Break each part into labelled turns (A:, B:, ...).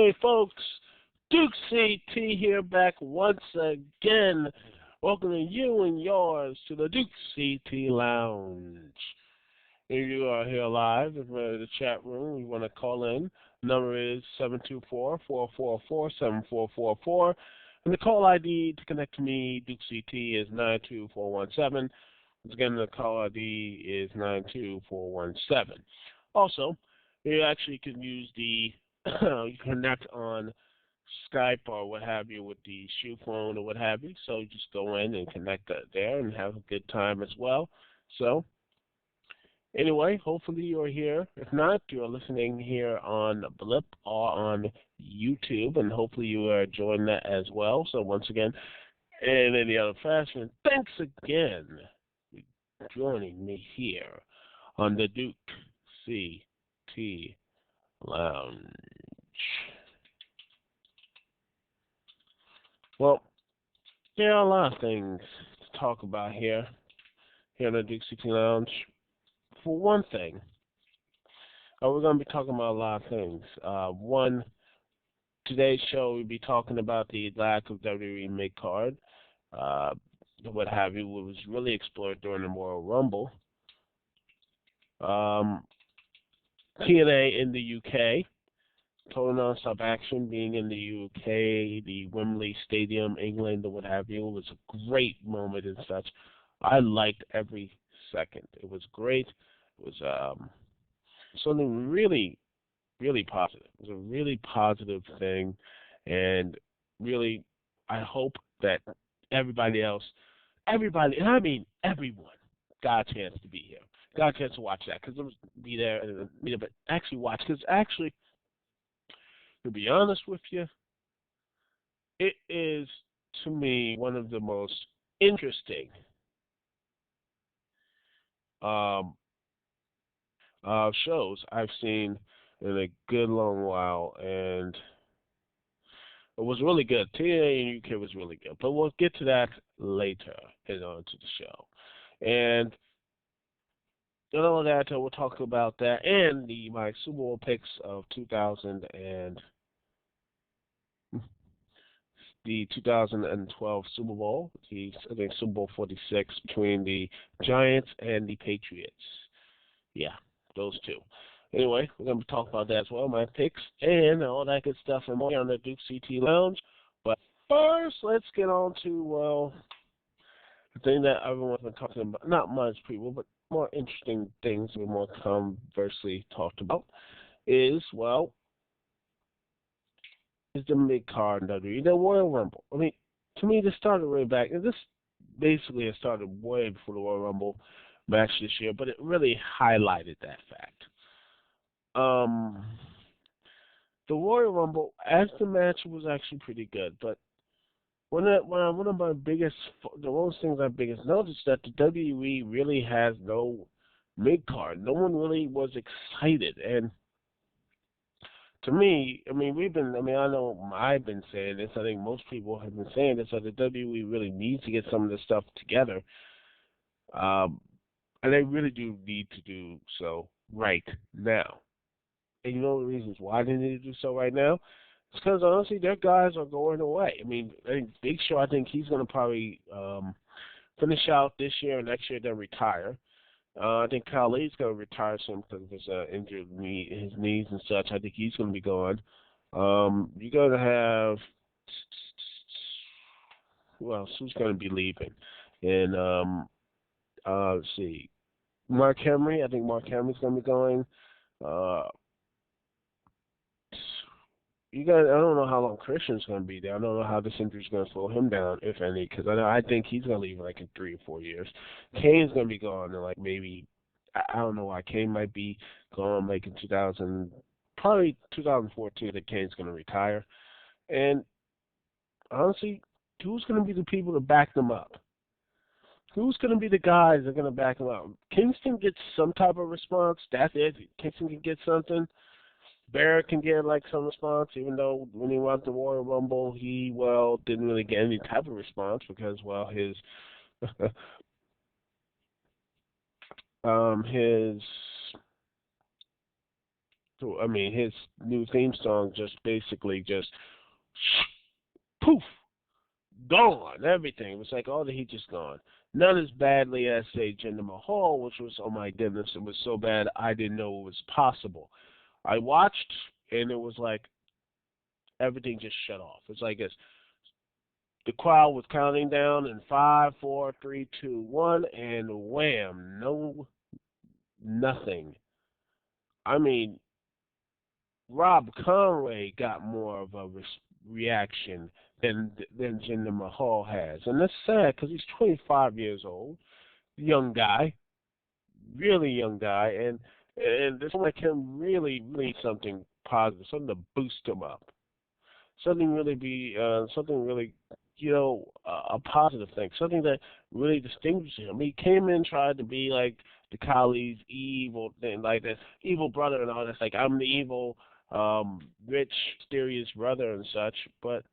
A: Hey folks, Dukect here back once again, welcoming you and yours to the Dukect Lounge. If you are here live, if you're in the chat room, you want to call in. The number is 724-444-7444, and the call ID to connect to me, Dukect, is 92417. Once again, the call ID is 92417. Also, you actually can use the you connect on Skype or what have you with the shoe phone or what have you. So you just go in and connect there and have a good time as well. So anyway, hopefully you're here. If not, you're listening here on Blip or on YouTube, and hopefully you are enjoying that as well. So once again, in any other fashion, thanks again for joining me here on the Dukect Lounge. Well, there are a lot of things to talk about here in the Dukect Lounge. For one thing, we're going to be talking about a lot of things. One, today's show, we'll be talking about the lack of WWE Midcard, what have you, what was really explored during the Royal Rumble. TNA in the UK. Total non-stop action being in the UK, the Wembley Stadium, England, or what have you. It was a great moment and such. I liked every second. It was great. It was something really, really positive. It was a really positive thing, and really, I hope that everybody, and I mean everyone, got a chance to be here. Got a chance to watch that, because it was be there, but actually watch, because actually, to be honest with you, it is, to me, one of the most interesting shows I've seen in a good long while, and it was really good. TNA in UK was really good, but we'll get to that later on to the show. And all of that, we'll talk about that and my Super Bowl picks of 2012 Super Bowl, I think Super Bowl 46 between the Giants and the Patriots. Yeah, those two. Anyway, we're going to talk about that as well, my picks and all that good stuff and more on the Dukect Lounge. But first, let's get on to, the thing that everyone's been talking about. Not much people, but more interesting things we're more conversely talked about is the Midcard WWE, the Royal Rumble. I mean, to me, this started way back, and this basically has started way before the Royal Rumble match this year, but it really highlighted that fact. The Royal Rumble, as the match, was actually pretty good, but one of my biggest, the most things I biggest noticed that the WWE really has no Midcard. No one really was excited, and to me, I know I've been saying this. I think most people have been saying this. That the WWE really needs to get some of this stuff together, and they really do need to do so right now. And you know the reasons why they need to do so right now? It's because honestly, their guys are going away. I mean, Big Show, I think he's going to probably finish out this year and next year, then retire. I think Khali's going to retire soon because of his injured knee, his knees and such. I think he's going to be gone. You're going to have, who else? Who's going to be leaving? And let's see, Mark Henry. I think Mark Henry's going to be going. I don't know how long Christian's going to be there. I don't know how this injury's going to slow him down, if any, because I think he's going to leave like in 3 or 4 years. Kane's going to be gone in like maybe, I don't know why. Kane might be gone like in probably 2014 that Kane's going to retire. And honestly, who's going to be the people to back them up? Who's going to be the guys that are going to back them up? Kingston gets some type of response. That's it. Kingston can get something. Barrett can get like some response, even though when he went to Royal Rumble, he didn't really get any type of response because his his I mean, his new theme song just basically just poof, gone. Everything. It was like all the heat just gone. Not as badly as say Jinder Mahal, which was, oh my goodness, it was so bad I didn't know it was possible. I watched and it was like everything just shut off. It's like the crowd was counting down in five, four, three, two, one, and wham, no, nothing. I mean, Rob Conway got more of a reaction than Jinder Mahal has, and that's sad because he's 25 years old, young guy, really young guy, and this like him really something positive, something to boost him up, something really a positive thing, something that really distinguishes him. He came in tried to be like the Kali's evil thing, like that evil brother and all. That's like I'm the evil, rich, mysterious brother and such. But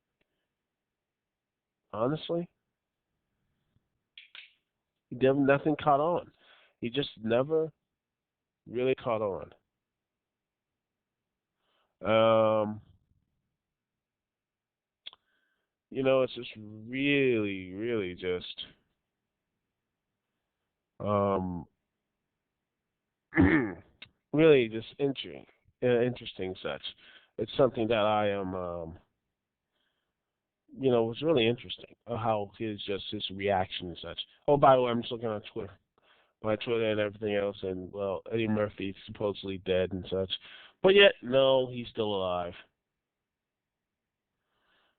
A: honestly, nothing caught on. He just never really caught on. Um, it's just really just um really just interesting such. It's something that I am, was really interesting. How his reaction and such. Oh, by the way, I'm just looking on Twitter, my Twitter and everything else, and well, Eddie Murphy's supposedly dead and such, but yet no, he's still alive.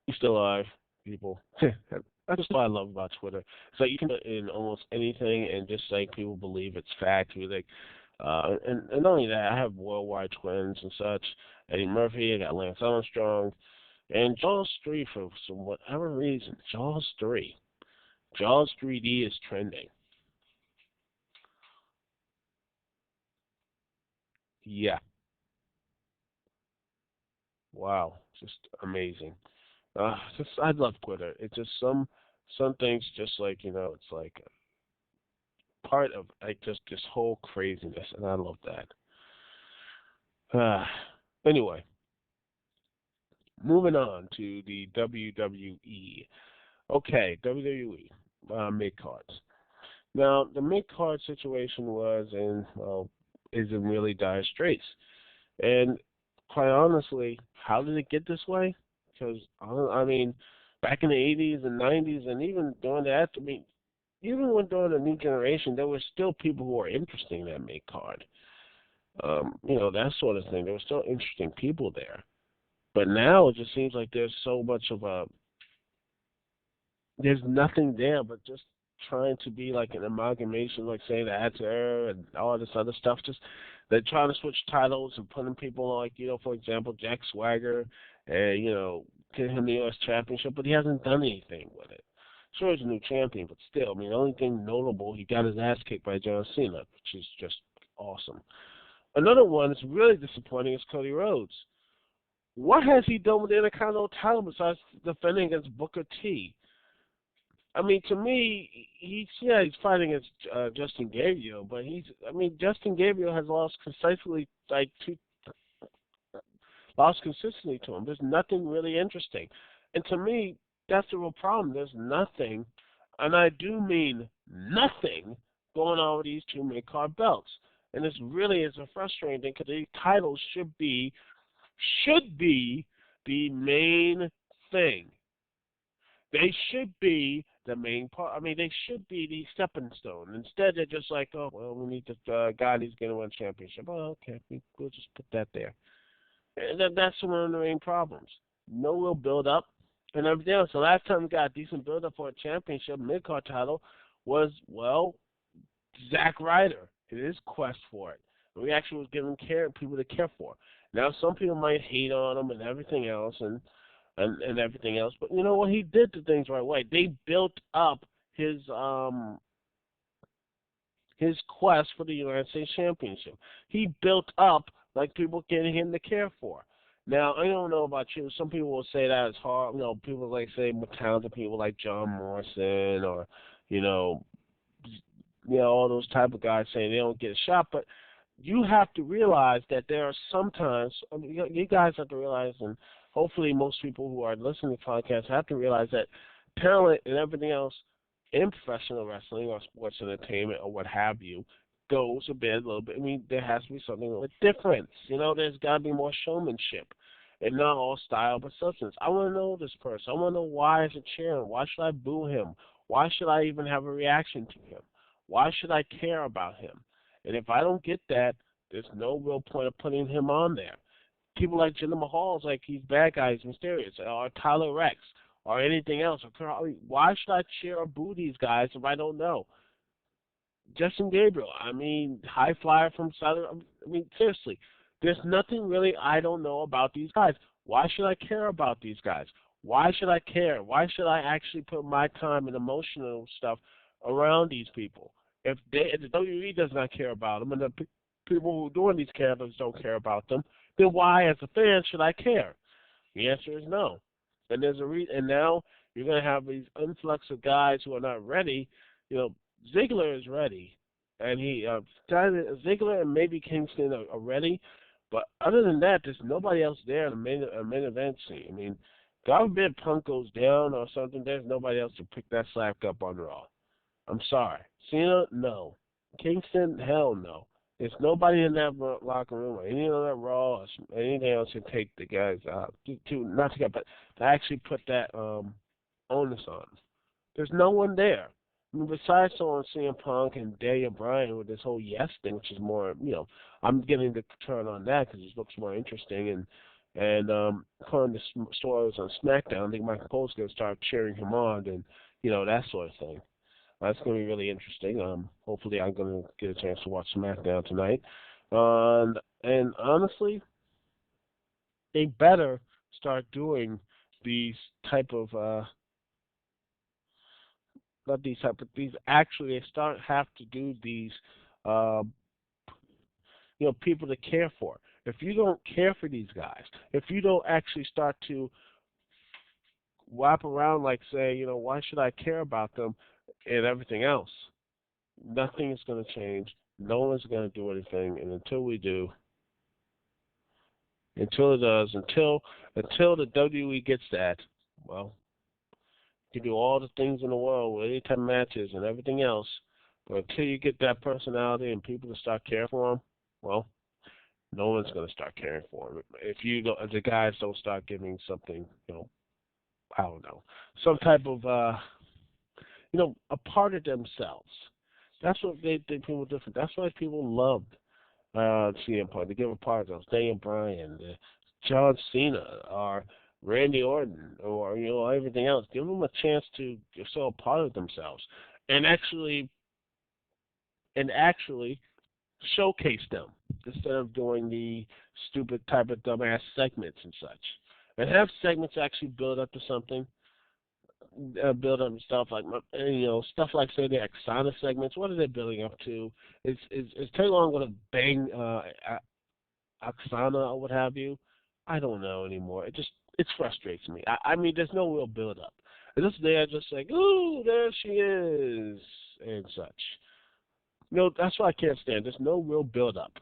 A: He's still alive, people. That's just what I love about Twitter. It's like you can put in almost anything and just like people believe it's fact. Like, and not only that, I have worldwide twins and such. Eddie Murphy, I got Lance Armstrong, and Jaws 3 for some whatever reason. Jaws 3. Jaws 3D is trending. Yeah. Wow. Just amazing. Just I love Twitter. It's just some things just like, it's like part of like just this whole craziness, and I love that. Uh, anyway, moving on to the WWE. Okay, WWE mid cards. Now the mid card situation was in is in really dire straits, and quite honestly, how did it get this way? Because I mean, back in the 80s and 90s, and even during that, I mean, even when during the new generation, there were still people who were interesting in that mid card. That sort of thing. There were still interesting people there. But now it just seems like there's so much of there's nothing there but just trying to be like an amalgamation, like saying that's her and all this other stuff. Just they're trying to switch titles and putting people like, for example, Jack Swagger and, get him the US championship, but he hasn't done anything with it. Sure, he's a new champion, but still, I mean, the only thing notable, he got his ass kicked by John Cena, which is just awesome. Another one that's really disappointing is Cody Rhodes. What has he done with the Intercontinental title besides defending against Booker T? I mean, to me, he's fighting against Justin Gabriel, but Justin Gabriel has lost concisely like lost consistently to him. There's nothing really interesting, and to me, that's the real problem. There's nothing, and I do mean nothing, going on with these two mid-card belts, and this really is a frustrating thing because these titles should be the main thing. They should be the main part. I mean, they should be the stepping stone. Instead, they're just like, oh, well, we need the guy who's going to win championship. Oh, okay, we'll just put that there. And that's one of the main problems. No real build up and everything else. The last time we got a decent build up for a championship mid card title was, well, Zack Ryder in his quest for it. We actually was giving people to care for. Now some people might hate on him and everything else and everything else, but you know what? He did the things right way. They built up his quest for the United States Championship. He built up like people getting him to care for. Now I don't know about you. Some people will say that it's hard. People like say more talented people like John Morrison or you know all those type of guys saying they don't get a shot, but you have to realize that there are sometimes, I mean, you guys have to realize, and hopefully most people who are listening to podcasts have to realize that talent and everything else in professional wrestling or sports entertainment or what have you goes a little bit. I mean, there has to be something with difference. There's got to be more showmanship. And not all style but substance. I want to know this person. I want to know why is it cheering. Why should I boo him? Why should I even have a reaction to him? Why should I care about him? And if I don't get that, there's no real point of putting him on there. People like Jinder Mahal's like he's bad guys, mysterious, or Tyler Rex, or anything else. Why should I cheer or boo these guys if I don't know? Justin Gabriel, I mean, high flyer from Southern. I mean, seriously, there's nothing really I don't know about these guys. Why should I care about these guys? Why should I care? Why should I actually put my time and emotional stuff around these people? If the WWE does not care about them, and the people who are doing these characters don't care about them, then why, as a fan, should I care? The answer is no. And there's and now you're going to have these influx of guys who are not ready. Ziggler is ready, and Ziggler and maybe Kingston are ready, but other than that, there's nobody else there in the main event scene. I mean, God forbid Punk goes down or something, there's nobody else to pick that slack up on Raw. I'm sorry. Cena, no. Kingston, hell no. There's nobody in that locker room or any other Raw or anything else to take the guys out. But to actually put that onus on. There's no one there. I mean, besides someone CM Punk and Daniel Bryan with this whole yes thing, which is more, I'm getting the turn on that because it looks more interesting. And according to stories on SmackDown, I think Michael Cole's going to start cheering him on and, that sort of thing. That's going to be really interesting. Hopefully I'm going to get a chance to watch SmackDown tonight. And honestly, they better start doing these type of not these type, but these actually they have to do these, people to care for. If you don't care for these guys, if you don't actually start to wrap around like say, why should I care about them and everything else, nothing is going to change. No one's going to do anything, and until it does, until the WWE gets that, well, you can do all the things in the world with anytime matches and everything else, but until you get that personality and people to start caring for them, well, no one's going to start caring for them. If the guys don't start giving something, I don't know, some type of, a part of themselves. That's what they think people different. That's why people loved CM Punk. They give a part of themselves. Daniel Bryan, John Cena, or Randy Orton, or everything else. Give them a chance to show a part of themselves, and actually showcase them instead of doing the stupid type of dumbass segments and such. And have segments actually build up to something. Build up stuff like stuff like say the Oksana segments. What are they building up to? Is Tay Long going to bang Oksana or what have you? I don't know anymore. It frustrates me. I mean, there's no real build up. It's just there, just like, ooh, there she is, and such. That's what I can't stand. There's no real build up.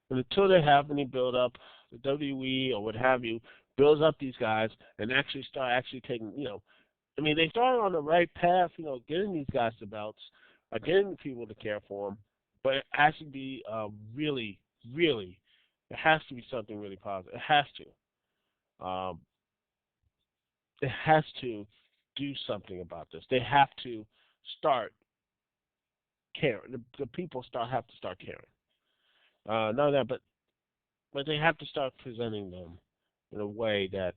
A: And until they have any build up, the WWE or what have you builds up these guys and actually start taking, I mean, they started on the right path, getting these guys the belts, getting people to care for them, but it has to be really, really, it has to be something really positive. It has to. It has to do something about this. They have to start caring. The people have to start caring. Not that, but they have to start presenting them in a way that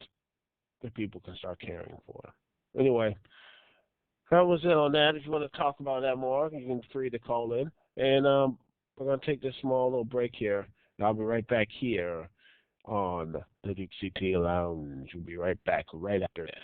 A: the people can start caring for them. Anyway, that was it on that. If you want to talk about that more, you can free to call in. And we're going to take this small little break here. And I'll be right back here on the Dukect Lounge. We'll be right back right after this.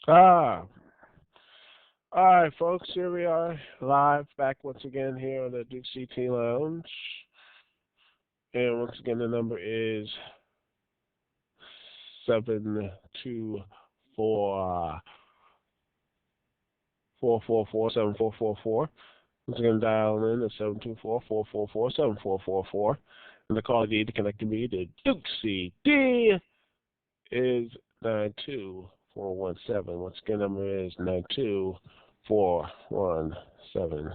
A: Ah, all right, folks. Here we are, live back once again here on the Dukect Lounge, and once again the number is 724-444-7444. Once again, dial in at 724-444-7444, and the call ID to connect to me to Dukect is 92417. Once again, number is 92417.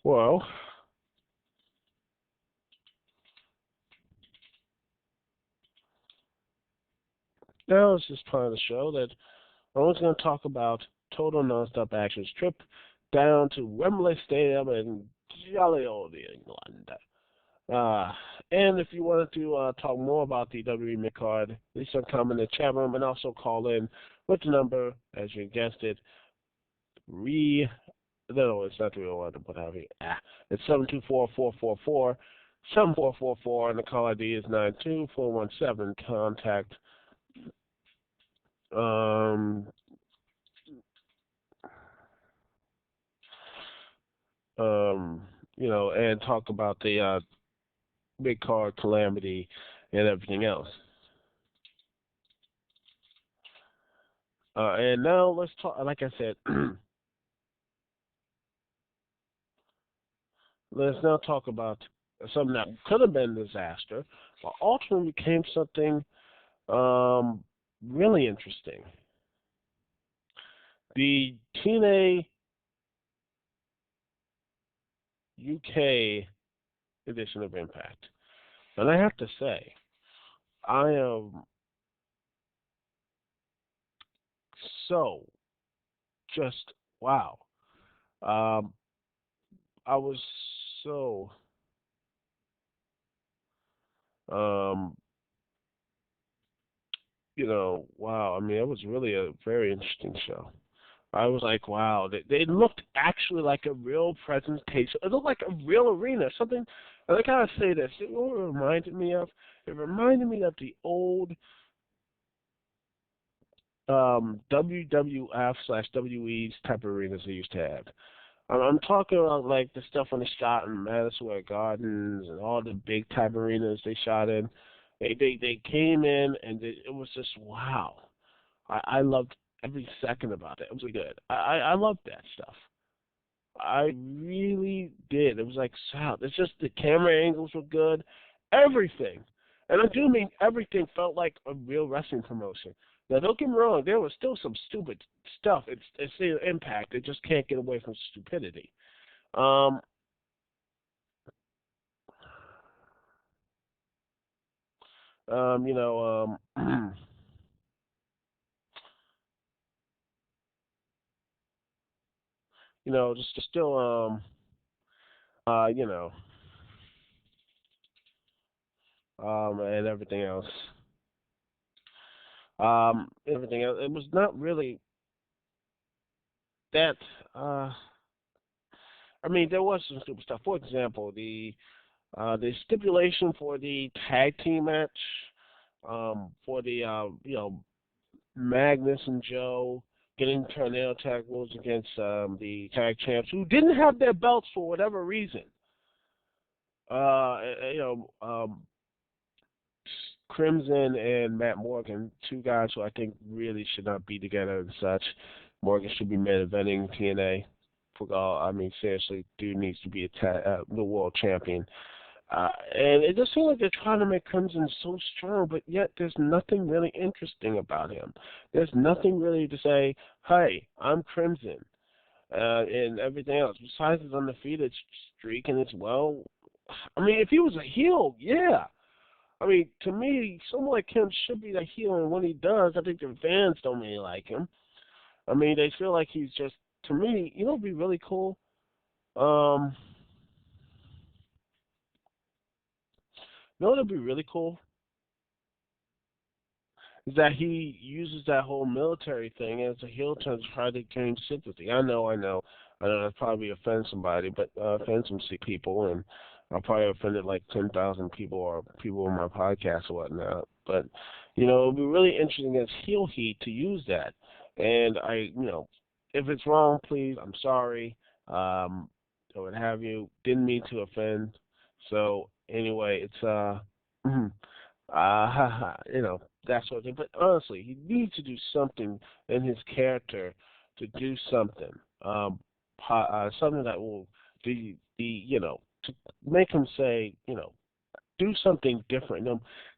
A: Well, now it's this part of the show that I'm always going to talk about Total Nonstop Action's trip down to Wembley Stadium in jolly old England. And if you wanted to talk more about the WWE Midcard, please come in the chat room and also call in with the number, as you guessed it, no, it's not 301, what have you. It's 724-444-7444, and the call ID is 92417. Contact and talk about the big card calamity and everything else. And now let's talk, like I said, let's now talk about something that could have been a disaster, but ultimately became something really interesting. The TNA UK edition of Impact. And I have to say, I am so just wow. I was so wow. I mean, it was really a very interesting show. I was like, wow, they looked actually like a real presentation. It looked like a real arena. Something, and I gotta say this, you know what it reminded me of? It reminded me of the old WWF/WE's type of arenas they used to have. I'm talking about like the stuff when they shot in Madison Square Gardens and all the big type arenas they shot in. They came in and it was just wow. I loved every second about it. It was really good. I loved that stuff. I really did. It was like wow. It's just the camera angles were good, everything, and I do mean everything felt like a real wrestling promotion. Now don't get me wrong, there was still some stupid stuff. It's the Impact. They just can't get away from stupidity. Um, um, you know, um, just still you know, and everything else. Everything else. It was not really that. Uh, I mean, there was some stupid stuff. For example, the stipulation for the tag team match, for the Magnus and Joe getting tornado tag rules against the tag champs who didn't have their belts for whatever reason. Uh, you know, Crimson and Matt Morgan, two guys who I think really should not be together and such. Morgan should be main eventing TNA. I mean, seriously, dude needs to be the world champion. And it just seems like they're trying to make Crimson so strong, but yet there's nothing really interesting about him. There's nothing really to say, hey, I'm Crimson. and everything else. Besides his undefeated streak, and it's well, I mean, if he was a heel, yeah. I mean, to me, someone like him should be the heel, and when he does, I think the fans don't really like him. I mean, they feel like he's just, to me, you know, it'd be really cool. Um, you know, what'd be really cool is that he uses that whole military thing as a heel turn to try to gain sympathy. I know that probably offend somebody, but offend some people, and I'll probably offended like 10,000 people or people on my podcast or whatnot. But you know, it'd be really interesting as heel heat to use that. And you know, if it's wrong, please, I'm sorry. Or what have you. Didn't mean to offend. So anyway, it's you know, that sort of thing. But honestly, he needs to do something in his character to do something, something that will be you know, to make him say, you know, do something different.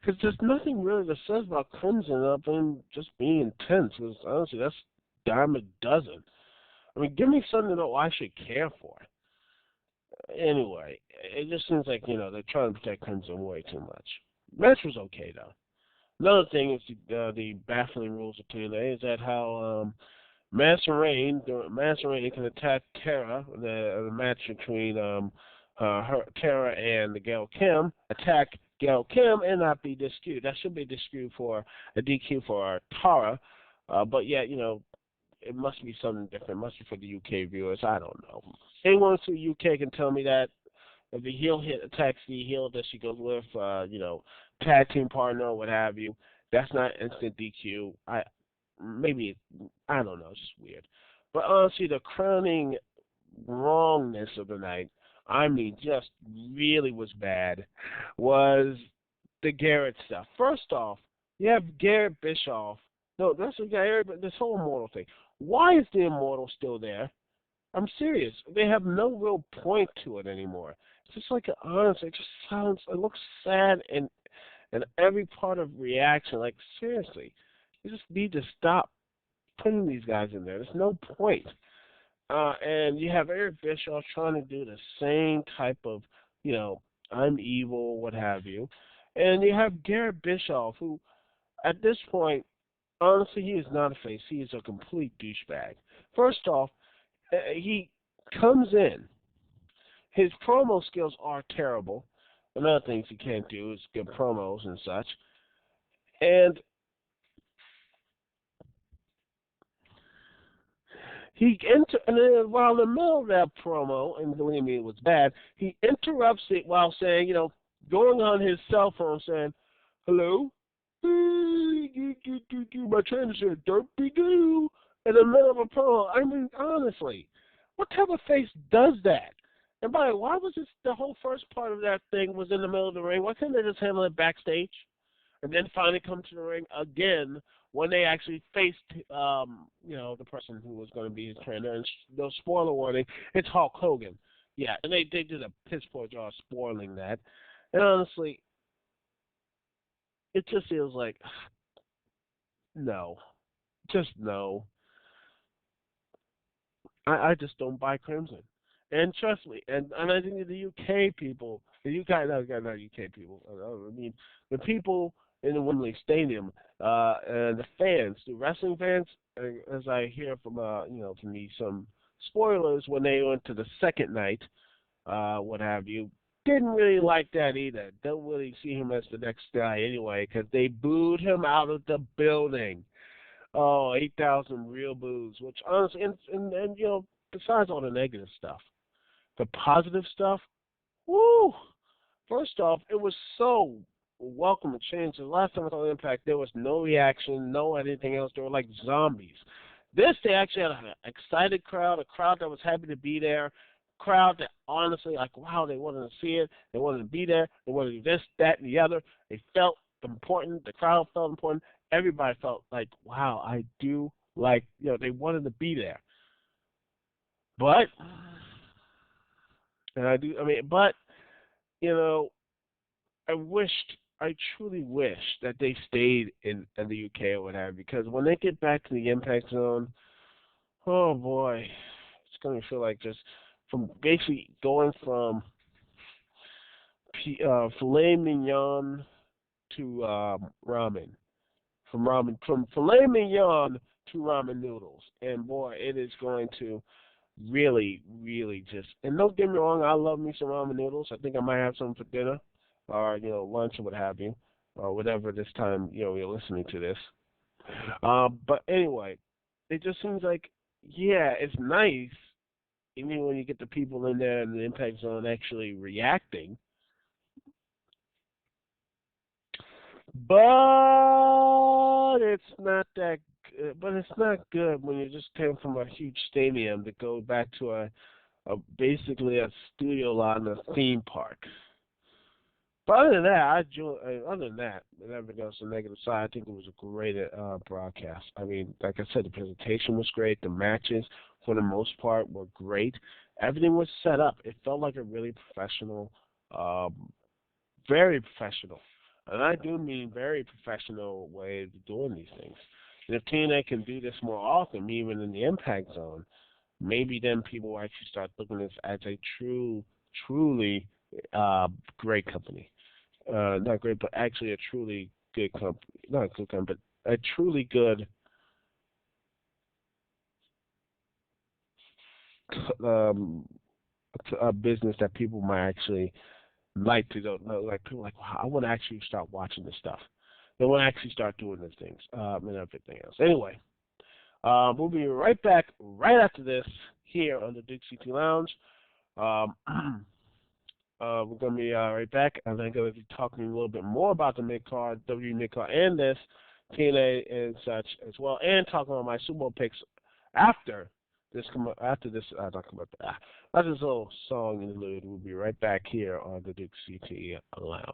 A: Because there's nothing really that says about Crimson other than just being intense. Because honestly, that's dime a dozen. I mean, give me something that I should care for. Anyway, it just seems like, you know, they're trying to protect Crimson way too much. Match was okay though. Another thing is the baffling rules of TNA is that how Master Rain can attack Tara, the match between Tara and the Gail Kim, attack Gail Kim and not be DQ'd. That should be DQ'd for a DQ for Tara, but yet, you know, it must be something different. It must be for the UK viewers. I don't know. Anyone from the UK can tell me that if the heel hit attacks the heel that she goes with, you know, tag team partner or what have you, that's not instant DQ. Maybe I don't know. It's just weird. But honestly, the crowning wrongness of the night, I mean, just really was bad, was the Garrett stuff. First off, you have Garrett Bischoff. No, that's the guy. This whole Immortal thing. Why is the Immortal still there? I'm serious. They have no real point to it anymore. It's just like honestly, it just sounds. It looks sad and every part of reaction. Like seriously, you just need to stop putting these guys in there. There's no point. And you have Eric Bischoff trying to do the same type of, you know, I'm evil, what have you. And you have Garrett Bischoff, who, at this point, honestly, he is not a face. He is a complete douchebag. First off, he comes in. His promo skills are terrible. Another things he can't do is give promos and such. And and then while in the middle of that promo, and believe me, it was bad. He interrupts it while saying, you know, going on his cell phone saying, "Hello, my trainer said, don't be doo," in the middle of a promo. I mean, honestly, what type of face does that? And by the way, why was this the whole first part of that thing was in the middle of the ring? Why couldn't they just handle it backstage? And then finally come to the ring again when they actually faced, you know, the person who was going to be his trainer. And no spoiler warning, it's Hulk Hogan. Yeah, and they did a piss poor job spoiling that. And honestly, it just feels like no, just no. I just don't buy Crimson. And trust me, and I think the UK people, the UK, not UK people, I mean, the people in the Wembley Stadium, and the fans, the wrestling fans, as I hear from, you know, from me, some spoilers when they went to the second night, what have you, didn't really like that either. Don't really see him as the next guy anyway, because they booed him out of the building. Oh, 8,000 real boos, which honestly, and you know, besides all the negative stuff, the positive stuff, woo! First off, it was so welcome to change. The last time I saw Impact, there was no reaction, no anything else. They were like zombies. This, they actually had an excited crowd, a crowd that was happy to be there, a crowd that honestly, like, wow, they wanted to see it, they wanted to be there, they wanted to do this, that, and the other. They felt important. The crowd felt important. Everybody felt like, wow, I do like, you know, they wanted to be there. But, but, you know, I truly wish that they stayed in the UK or whatever, because when they get back to the Impact Zone, oh boy, going to feel like just from basically going from filet mignon to ramen, from filet mignon to ramen noodles, and boy, it is going to really, really just. And don't get me wrong, I love me some ramen noodles. I think I might have some for dinner, or lunch or what have you, or whatever this time you're listening to this. But anyway, it just seems like yeah, it's nice, even when you get the people in there and the impact zone actually reacting. But it's not that. But it's not good when you just came from a huge stadium to go back to a basically a studio lot in a theme park. But other than that, other than that, and everything else on the negative side, I think it was a great broadcast. I mean, like I said, the presentation was great. The matches, for the most part, were great. Everything was set up. It felt like a really professional, very professional, and I do mean very professional way of doing these things. And if TNA can do this more often, even in the Impact Zone, maybe then people will actually start looking at this as a truly great company. Not great, but actually a truly good company. Not a good company, but a truly good um, business that people might actually like to go. Like people like, wow, I want to actually start watching this stuff. They want to actually start doing these things and everything else. Anyway, we'll be right back right after this here on the Dukect Lounge. Um, we're going to be right back, and I'm going to be talking a little bit more about the midcard, W midcard, and this TNA and such as well, and talking about my Super Bowl picks after this. After this little song interlude. We'll be right back here on the Dukect Lounge.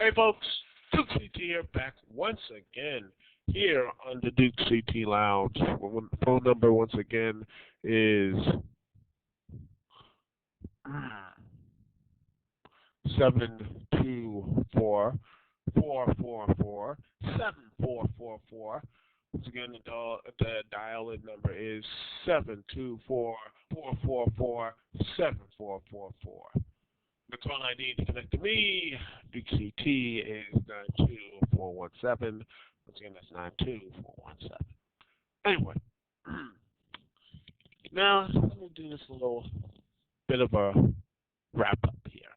A: Hey folks, Dukect here, back once again here on the Dukect Lounge. Phone number once again is 724-444-7444. Once again, the dial-in number is 724-444-7444. The call ID to connect to me, Dukect, is 92417. Once again, that's 92417. Anyway, now let me do this little bit of a wrap up here.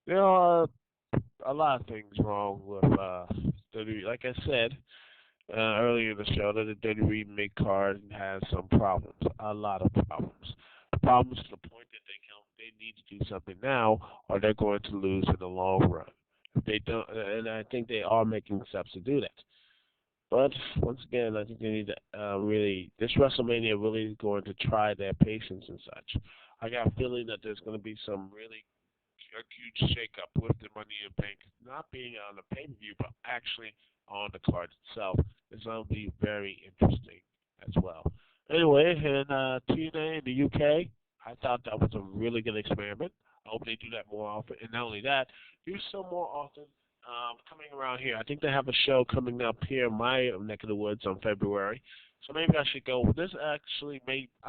A: There are a lot of things wrong with WWE. Like I said earlier in the show, that the WWE Midcard has some problems, a lot of problems. Problems to the point that they need to do something now, or they're going to lose in the long run. If they don't, and I think they are making steps to do that. But once again, I think they need to really, this WrestleMania really is going to try their patience and such. I got a feeling that there's going to be some really a huge shakeup with the Money in the Bank not being on the pay-per-view, but actually on the card itself. It's going to be very interesting as well. Anyway, in TNA in the UK, I thought that was a really good experiment. I hope they do that more often. And not only that, do so more often coming around here. I think they have a show coming up here in my neck of the woods on February. So maybe I should go. I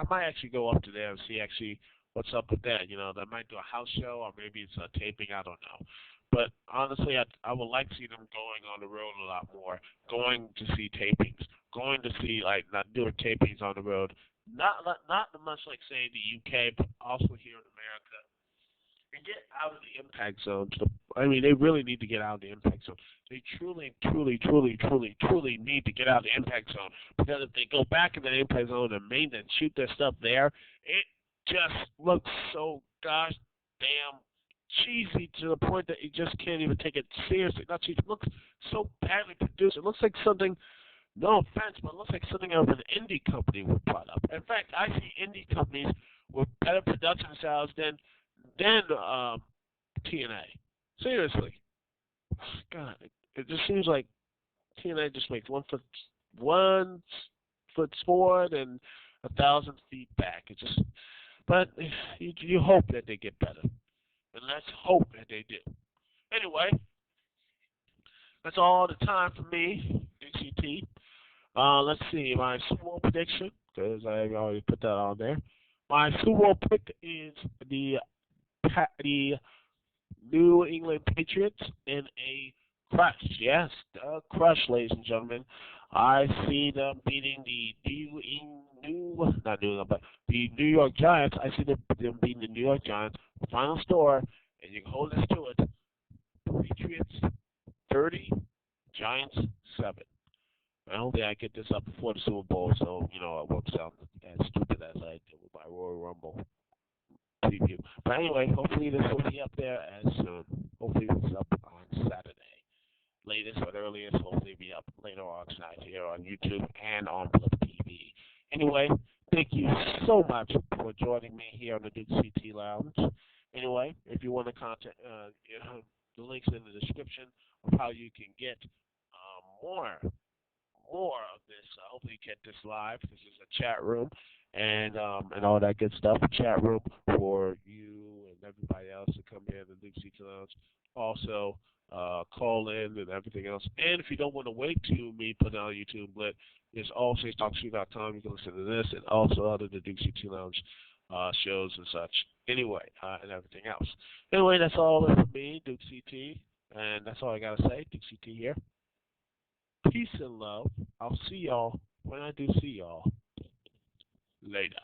A: might actually go up to there and see actually what's up with that. You know, they might do a house show, or maybe it's a taping. I don't know. But honestly, I would like to see them going on the road a lot more, going to see tapings, going to see, like, not doing tapings on the road, not much like, say, the UK, but also here in America, and get out of the impact zone. They really need to get out of the impact zone. They truly need to get out of the impact zone, because if they go back in the impact zone and shoot their stuff there, it just looks so gosh damn cheesy to the point that you just can't even take it seriously. Not cheesy, it looks so badly produced. It looks like something, no offense, but it looks like something out of an indie company would put up. In fact, I see indie companies with better production styles than TNA. Seriously. God, it just seems like TNA just makes 1 foot forward and 1,000 feet back. But you hope that they get better. And let's hope that they do. Anyway, that's all the time for me, Dukect. Let's see, my Super Bowl prediction, because I already put that on there. My Super Bowl pick is the New England Patriots in a crush. Yes, a crush, ladies and gentlemen. I see them beating the New York Giants. I see them beating the New York Giants. Final score, and you can hold us to it. Patriots 30, Giants 7. I don't think I get this up before the Super Bowl, so it won't sound as stupid as I did with my Royal Rumble preview. But anyway, hopefully this will be up there as soon. Hopefully it's up on Saturday. Latest or earliest, hopefully be up later on tonight here on YouTube and on Blip TV. Anyway, thank you so much for joining me here on the Dukect Lounge. Anyway, if you want to contact, the links in the description of how you can get more of this. Hopefully you get this live. This is a chat room and all that good stuff. A chat room for you and everybody else to come here in the Dukect Lounge. Also, call in and everything else. And if you don't want to wait till me put it on YouTube, but there's also talkshoe.com. You can listen to this and also other the Dukect Lounge shows and such. Anyway, and everything else. Anyway, that's all for me, Dukect, and that's all I gotta say. Dukect here. Peace and love. I'll see y'all when I do see y'all. Later.